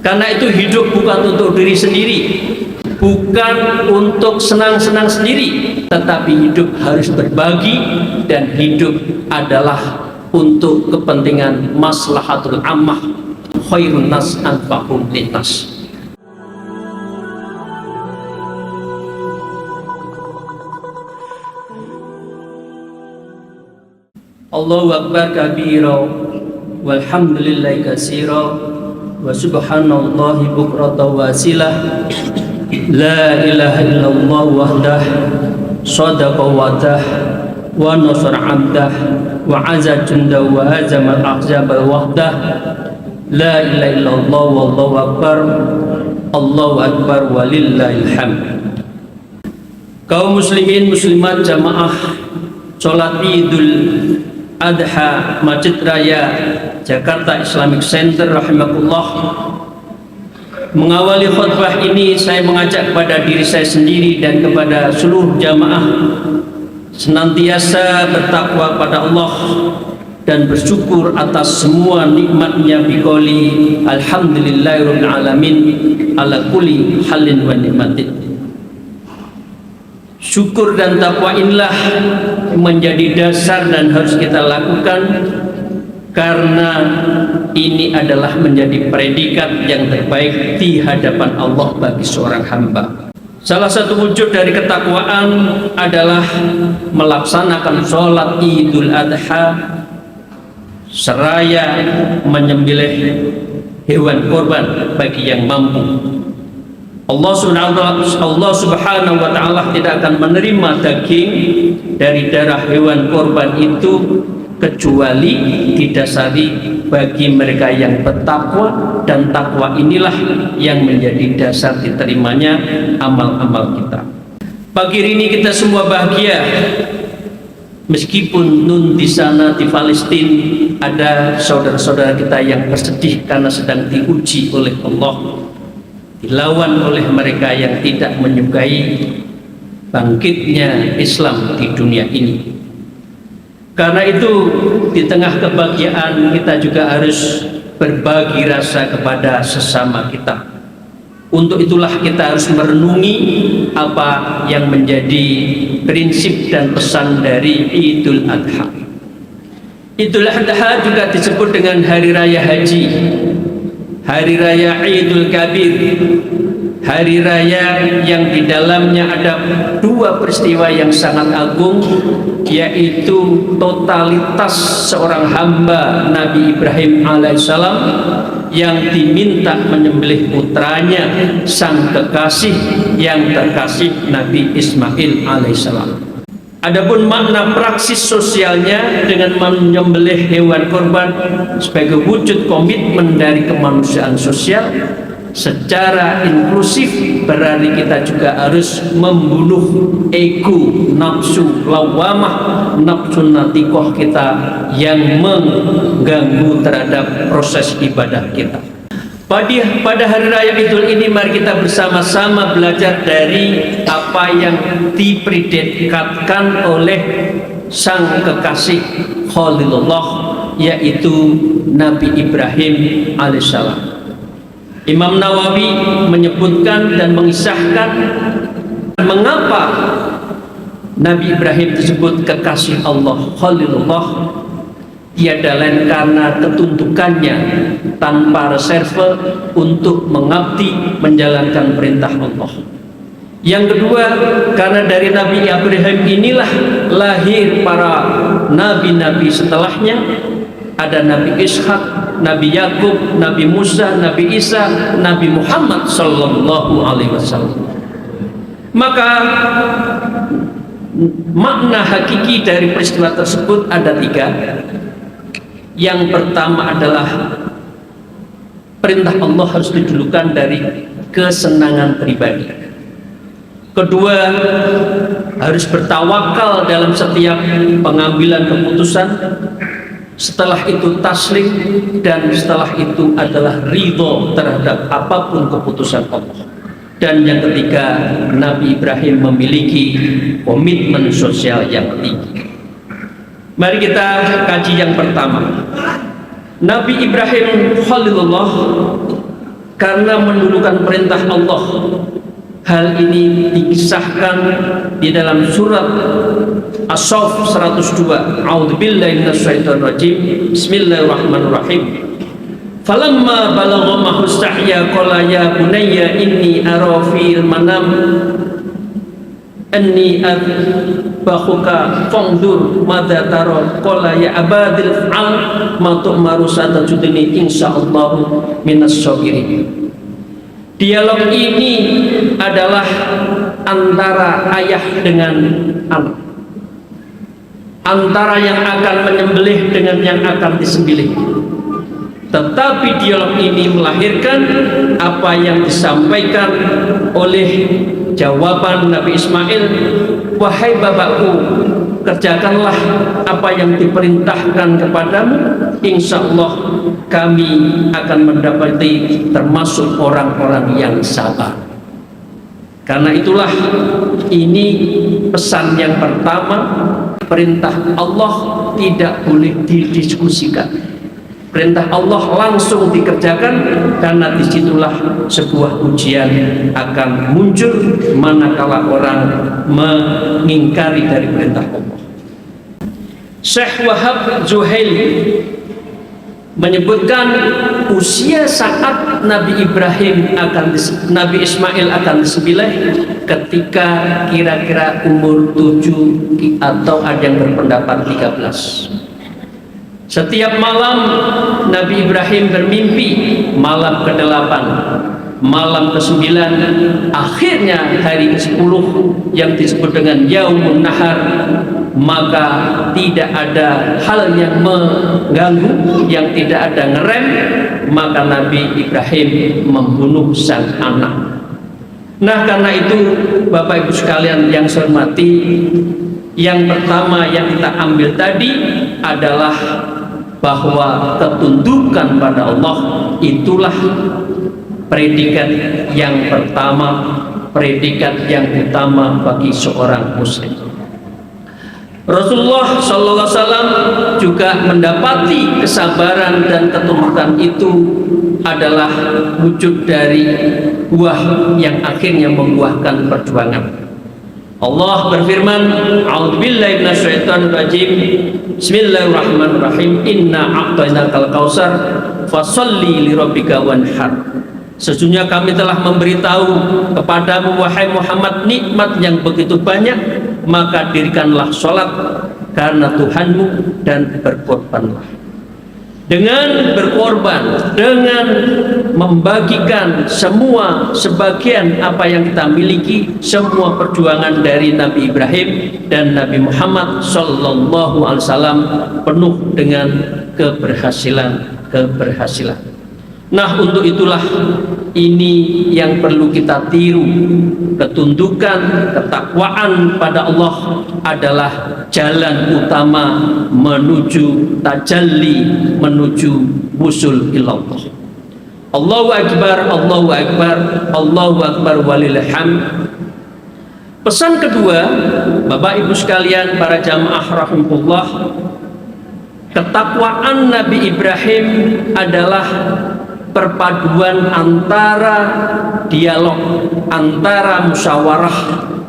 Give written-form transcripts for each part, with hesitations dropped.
Karena itu hidup bukan untuk diri sendiri, bukan untuk senang-senang sendiri, tetapi hidup harus berbagi, dan hidup adalah untuk kepentingan maslahatul ammah, khairun nas anfa'uhum linnas. Allahu akbar kabira walhamdulillahi katsira wa subhanallahi bukratan wa asilah. La ilaha illallah wahdah sadaqa wadah wa nasar abdah wa azza junda wa hazama al-ahzabal wahdah. La ilaha illallah wallahu akbar, Allahu akbar walillahil hamd. Kaum muslimin muslimat jamaah salat Idul Adha Masjid Raya Jakarta Islamic Center rahimakumullah, mengawali khutbah ini saya mengajak kepada diri saya sendiri dan kepada seluruh jamaah senantiasa bertakwa pada Allah dan bersyukur atas semua nikmatnya biqouli alhamdulillahirabbil alamin ala kulli halin wa nikmatin. Syukur dan takwa inilah menjadi dasar dan harus kita lakukan, karena ini adalah menjadi predikat yang terbaik di hadapan Allah bagi seorang hamba. Salah satu wujud dari ketakwaan adalah melaksanakan sholat Idul Adha seraya menyembelih hewan korban bagi yang mampu. Allah subhanahu wa ta'ala tidak akan menerima daging dari darah hewan korban itu kecuali didasari bagi mereka yang bertakwa, dan takwa inilah yang menjadi dasar diterimanya amal-amal kita. Pagi ini kita semua bahagia, meskipun nun di sana di Palestina ada saudara-saudara kita yang bersedih karena sedang diuji oleh Allah, dilawan oleh mereka yang tidak menyukai bangkitnya Islam di dunia ini. Karena itu di tengah kebahagiaan kita juga harus berbagi rasa kepada sesama kita. Untuk itulah kita harus merenungi apa yang menjadi prinsip dan pesan dari Idul Adha. Idul Adha juga disebut dengan Hari Raya Haji, Hari Raya Idul Kabir, hari raya yang di dalamnya ada dua peristiwa yang sangat agung, yaitu totalitas seorang hamba Nabi Ibrahim alaihissalam yang diminta menyembelih putranya, sang kekasih yang terkasih Nabi Ismail alaihissalam. Adapun makna praksis sosialnya dengan menyembelih hewan korban sebagai wujud komitmen dari kemanusiaan sosial secara inklusif, berarti kita juga harus membunuh ego, nafsu lawamah, nafsu natikoh kita yang mengganggu terhadap proses ibadah kita. Pada hari raya Idul ini mari kita bersama-sama belajar dari apa yang dipredikatkan oleh sang kekasih Khalilullah, yaitu Nabi Ibrahim alaihissalam. Imam Nawawi menyebutkan dan mengisahkan mengapa Nabi Ibrahim disebut kekasih Allah, Khalilullah. Tiada lain karena ketuntukannya tanpa reserve untuk mengabdi menjalankan perintah Allah. Yang kedua, karena dari Nabi Ibrahim inilah lahir para nabi-nabi setelahnya. Ada Nabi Ishak, Nabi Yakub, Nabi Musa, Nabi Isa, Nabi Muhammad sallallahu alaihi wasallam. Maka makna hakiki dari peristiwa tersebut ada tiga. Yang pertama adalah perintah Allah harus didulukan dari kesenangan pribadi. Kedua, harus bertawakal dalam setiap pengambilan keputusan. Setelah itu taslim, dan setelah itu adalah ridho terhadap apapun keputusan Allah. Dan yang ketiga, Nabi Ibrahim memiliki komitmen sosial yang tinggi. Mari kita kaji yang pertama. Nabi Ibrahim Khalilullah karena mendulukan perintah Allah. Hal ini dikisahkan di dalam surat As-Saff 102. A'udzubillahi minasyaitonirrajim. Bismillahirrahmanirrahim. Falamma balagha mahustahya qala ya bunayya inni ara fil manam anni adbahuka fanzur madza tara qala ya abadil fa'al ma tu'maru satajudni insyaallah minas sabirin. Dialog ini adalah antara ayah dengan anak, antara yang akan menyembelih dengan yang akan disembelih. Tetapi dialog ini melahirkan apa yang disampaikan oleh jawaban Nabi Ismail, wahai bapakku, kerjakanlah apa yang diperintahkan kepadamu, insya Allah kami akan mendapati termasuk orang-orang yang sabar. Karena itulah ini pesan yang pertama, perintah Allah tidak boleh didiskusikan. Perintah Allah langsung dikerjakan, karena disitulah sebuah ujian akan muncul manakala orang mengingkari dari perintah Allah. Syekh Wahab Zuhaili menyebutkan usia saat Nabi Nabi Ismail akan disembelih ketika kira-kira umur 7 atau ada yang berpendapat 13. Setiap malam Nabi Ibrahim bermimpi, malam ke-8, malam ke-9, akhirnya hari ke-10 yang disebut dengan Yaumun Nahar, maka tidak ada hal yang mengganggu, yang tidak ada ngerem, maka Nabi Ibrahim membunuh sang anak. Nah, karena itu Bapak Ibu sekalian yang saya hormati, yang pertama yang kita ambil tadi adalah bahwa ketundukan pada Allah itulah predikat yang pertama, predikat yang utama bagi seorang muslim. Rasulullah SAW juga mendapati kesabaran dan ketundukan itu adalah wujud dari buah yang akhirnya membuahkan perjuangan. Allah berfirman, A'udzubillahi minasyaitonirrajim. Bismillahirrahmanirrahim. Inna a'tainakal kautsar fasholli lirabbika wanhar. Sesungguhnya kami telah memberitahu kepadamu wahai Muhammad nikmat yang begitu banyak, maka dirikanlah sholat karena Tuhanmu dan berkorbanlah. Dengan berkorban, dengan membagikan semua sebagian apa yang kita miliki, semua perjuangan dari Nabi Ibrahim dan Nabi Muhammad Sallallahu Alaihi Wasallam penuh dengan keberhasilan. Nah, untuk itulah ini yang perlu kita tiru. Ketundukan, ketakwaan pada Allah adalah jalan utama menuju tajalli, menuju wusul ilallah. Allahu Akbar, Allahu Akbar, Allahu Akbar walillahil hamd. Pesan kedua, Bapak Ibu sekalian, para jamaah rahimahullah, ketakwaan Nabi Ibrahim adalah perpaduan antara dialog, antara musyawarah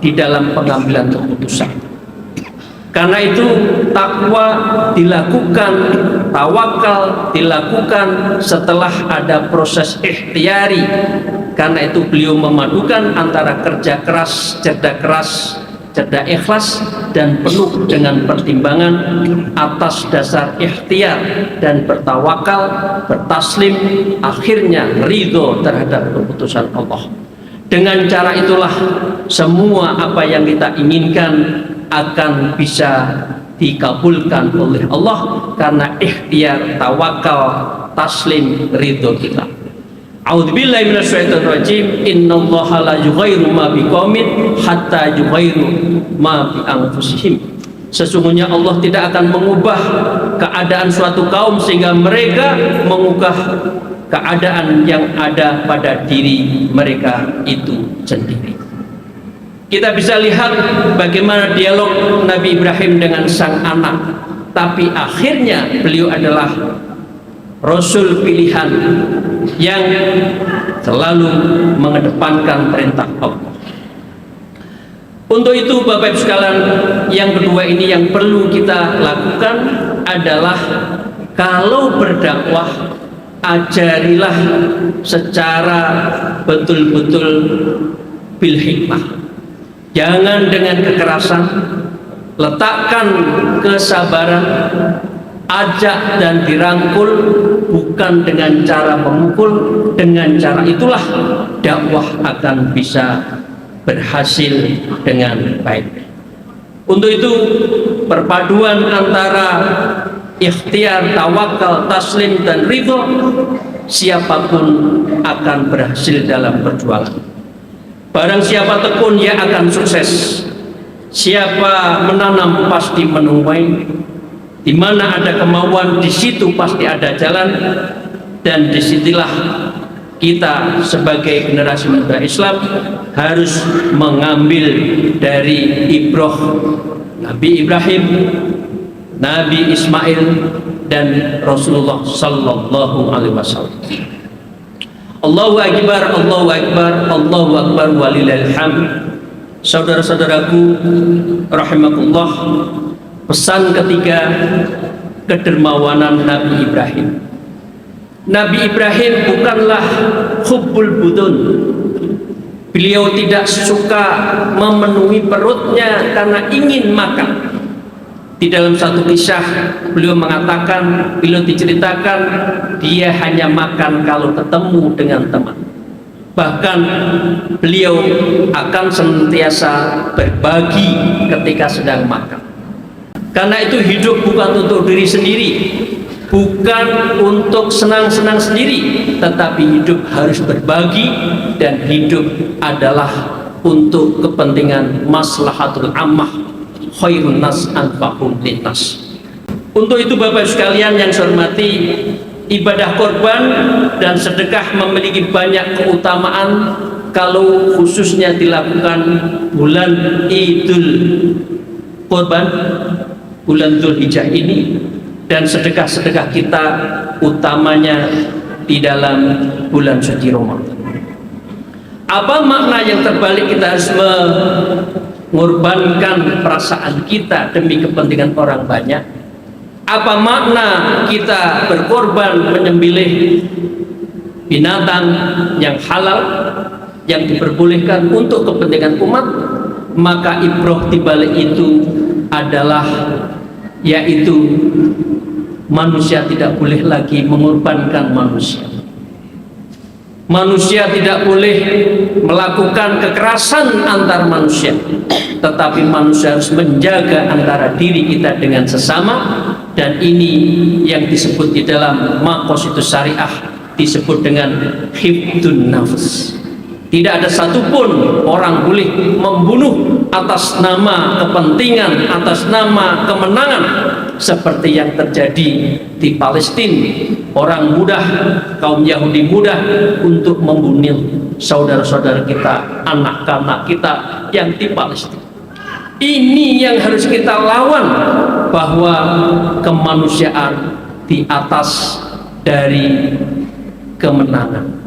di dalam pengambilan keputusan. Karena itu takwa dilakukan, tawakal dilakukan setelah ada proses ikhtiari. Karena itu beliau memadukan antara kerja keras, cerdas ikhlas, dan penuh dengan pertimbangan atas dasar ikhtiar dan bertawakal, bertaslim, akhirnya ridho terhadap keputusan Allah. Dengan cara itulah semua apa yang kita inginkan akan bisa dikabulkan oleh Allah, karena ikhtiar, tawakal, taslim, ridho kita. A'udzubillahi minasyaitonirrajim. Innallaha la yughayyiru ma biqaumin hatta yughayyiru ma bi anfusihim. Sesungguhnya Allah tidak akan mengubah keadaan suatu kaum sehingga mereka mengubah keadaan yang ada pada diri mereka itu sendiri. Kita bisa lihat bagaimana dialog Nabi Ibrahim dengan sang anak, tapi akhirnya beliau adalah Rasul pilihan yang selalu mengedepankan perintah Allah. Untuk itu Bapak Ibu sekalian, yang kedua ini yang perlu kita lakukan adalah kalau berdakwah, ajarilah secara betul-betul bil hikmah. Jangan dengan kekerasan, letakkan kesabaran, ajak dan dirangkul, bukan dengan cara memukul. Dengan cara itulah dakwah akan bisa berhasil dengan baik. Untuk itu perpaduan antara ikhtiar, tawakal, taslim dan ridho, siapapun akan berhasil dalam perjuangan. Barang siapa tekun, ia akan sukses. Siapa menanam pasti menuai. Di mana ada kemauan, di situ pasti ada jalan. Dan disitulah kita sebagai generasi muda Islam harus mengambil dari ibrah Nabi Ibrahim, Nabi Ismail, dan Rasulullah Sallallahu Alaihi Wasallam. Allahu Akbar, Allahu Akbar, Allahu Akbar, walillahil hamd. Saudara-saudaraku rahimakumullah, pesan ketiga, kedermawanan Nabi Ibrahim. Nabi Ibrahim bukanlah hubbul budun. Beliau tidak suka memenuhi perutnya karena ingin makan. Di dalam satu kisah beliau mengatakan, beliau diceritakan dia hanya makan kalau ketemu dengan teman. Bahkan beliau akan senantiasa berbagi ketika sedang makan. Karena itu hidup bukan untuk diri sendiri, bukan untuk senang-senang sendiri, tetapi hidup harus berbagi, dan hidup adalah untuk kepentingan maslahatul ammah, khairun nas anfa'um linnas. Untuk itu Bapak sekalian yang saya hormati, ibadah korban dan sedekah memiliki banyak keutamaan kalau khususnya dilakukan bulan Idul Kurban, bulan Dzulhijjah ini, dan sedekah-sedekah kita utamanya di dalam bulan suci Ramadan. Apa makna yang terbalik kita harus mengorbankan perasaan kita demi kepentingan orang banyak? Apa makna kita berkorban menyembelih binatang yang halal yang diperbolehkan untuk kepentingan umat? Maka ibrah di balik itu adalah yaitu manusia tidak boleh lagi mengorbankan manusia. Manusia tidak boleh melakukan kekerasan antar manusia, tetapi manusia harus menjaga antara diri kita dengan sesama. Dan ini yang disebut di dalam maqasidus syariah disebut dengan hifdun nafs. Tidak ada satupun orang boleh membunuh atas nama kepentingan, atas nama kemenangan, seperti yang terjadi di Palestina. Orang mudah, kaum Yahudi mudah untuk membunuh saudara-saudara kita, anak-anak kita yang di Palestina. Ini yang harus kita lawan, bahwa kemanusiaan di atas dari kemenangan.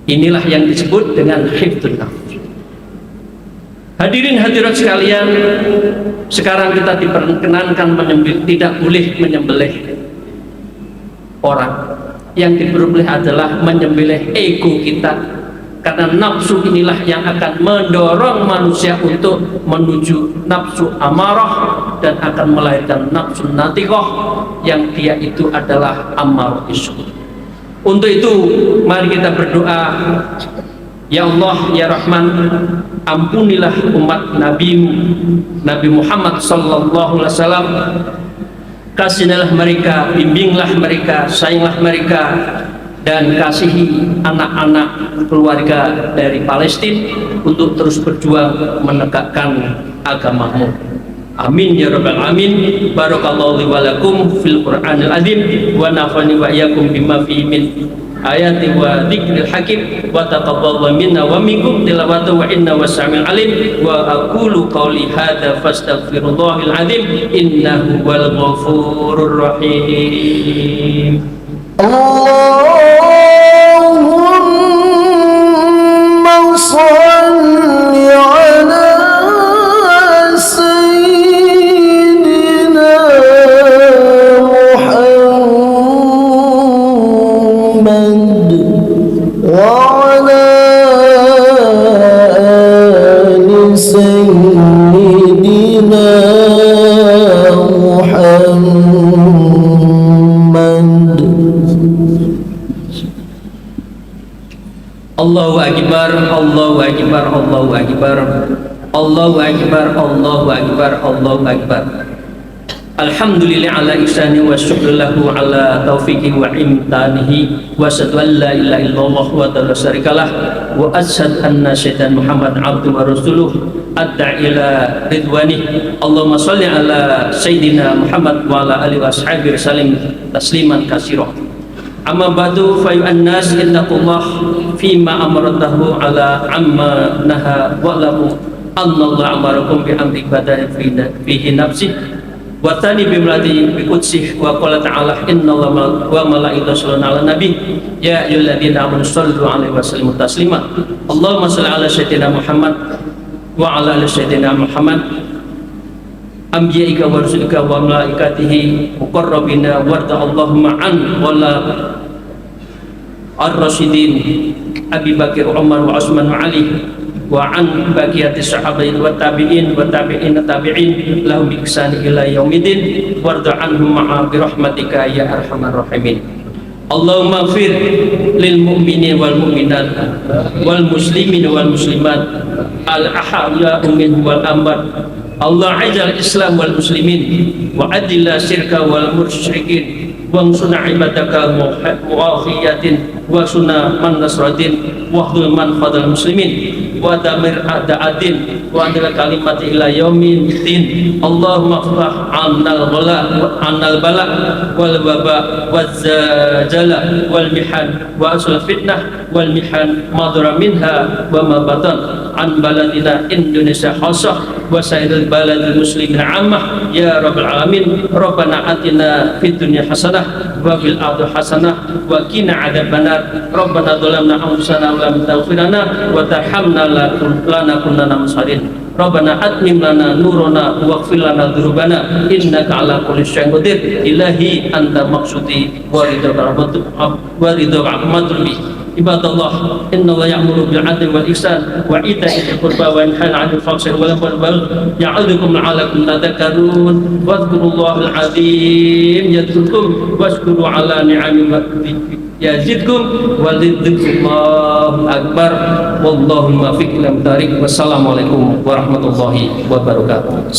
Inilah yang disebut dengan hifdzun nafs. Hadirin hadirat sekalian, sekarang kita diperkenankan menyembelih, tidak boleh menyembelih orang. Yang diperboleh adalah menyembelih ego kita, karena nafsu inilah yang akan mendorong manusia untuk menuju nafsu amarah dan akan melahirkan nafsu natiqah, yang dia itu adalah amarah bisu. Untuk itu mari kita berdoa, ya Allah ya Rahman, ampunilah umat Nabi-Mu Nabi Muhammad sallallahu alaihi wasallam, kasihilah mereka, bimbinglah mereka, sayanglah mereka, dan kasihi anak-anak keluarga dari Palestina untuk terus berjuang menegakkan agama-Mu. Amin ya rabbal alamin. Barakallahu li wa lakum fil Qur'anil azim wa nafa'ani wa iyyakum bima fihi min ayati wa dzikril hakim wa taqabbalallahu minna wa minkum tilawatahu wa inna wasami'ul alim. Wa aqulu qawli hadza fastaghfirullahal azim innahu wal ghafurur rahim. Allahumma وعلى آل سيدنا محمد. Allahu Akbar, Allahu Akbar, Allahu Akbar, Allahu Akbar, Allahu Akbar, Allahu Akbar. Alhamdulillah ala ihsani wa syukru lahu ala taufiqi wa imtanihi wa asyhadu an la ilaha illallah wa la syarikalah wa asyhadu anna sayyidina Muhammad abduhu wa rasuluh adda ila ridwanih. Allahumma shalli ala sayyidina Muhammad wa ala alihi wa sahbihi salim tasliman katsira. Amma ba'du fa ayyuhan nas ittaqullah fima amaratahu ala amma naha wa lahu anna Allah amarakum bi amri badani fihi nafsi wa tani bi mlati bi qudsih wa qala ta'ala innallaha wa malaikatahu yusholluna 'alan nabi ya ayyuhalladzina amanu shallu 'alaihi wa sallimu taslima. Allahumma shalli ala sayyidina Muhammad wa ala ali sayyidina Muhammad anbiya'ika wa rusulika wa malaikatihi muqarrabina warda Allahumma an wala ar-rasyidin Abi Bakar, Umar wa Utsman wa Ali wa an baqiyati sahabatin wa tabi'in tabi'in lahum bi ihsan ila yaumidin warda anhum ma'a bi rahmatika ya arhamar rahimin. Allahumma ighfir lil mu'minin wal mu'minat wal muslimin wal muslimat al ahya'u minhum wal amwat. Allah ajal Islam wal muslimin wa adilla syirka wal musyrikin wa sunna ibadaka mu'afiyatin wa sunna man nasratin wa hdul man khadal muslimin wa damir a'da'atin wa andil kalimati ila yaumin din. Allahumma ftah annal bala wal waba wal zajala wal mihan wa asal fitnah wal mihan madra minha wa ma batan an baladina Indonesia khassah wa sairil baladil muslimin ammah ya rabbal alamin. Rabbana atina fid dunya hasanah wa fil akhirati hasanah wa qina adzabannar. Rabbana dhalamna anfusana wa lam taghfir lana wa tarhamna lanakunanna minasalihin. Rabbana atmim lana nurana waghfir lana dzunubana innaka ala kulli syai'in qadir. Ilahi anta maqsudi wa ridha rahmatul bi. Ibadallah, innallaha ya'muru bil 'adli wal ihsan wa ita'i dzil qurba wa yanha 'anil fahsya'i wal munkari wal baghi ya'idzukum la'allakum tadhakkarun. Wadhkurullahal 'azim yadhkurkum washkuru 'ala ni'amihi yazidkum wa lidzikrullahil akbar. Wallahul muwaffiq ila thariq. Wassalamualaikum warahmatullahi wabarakatuh.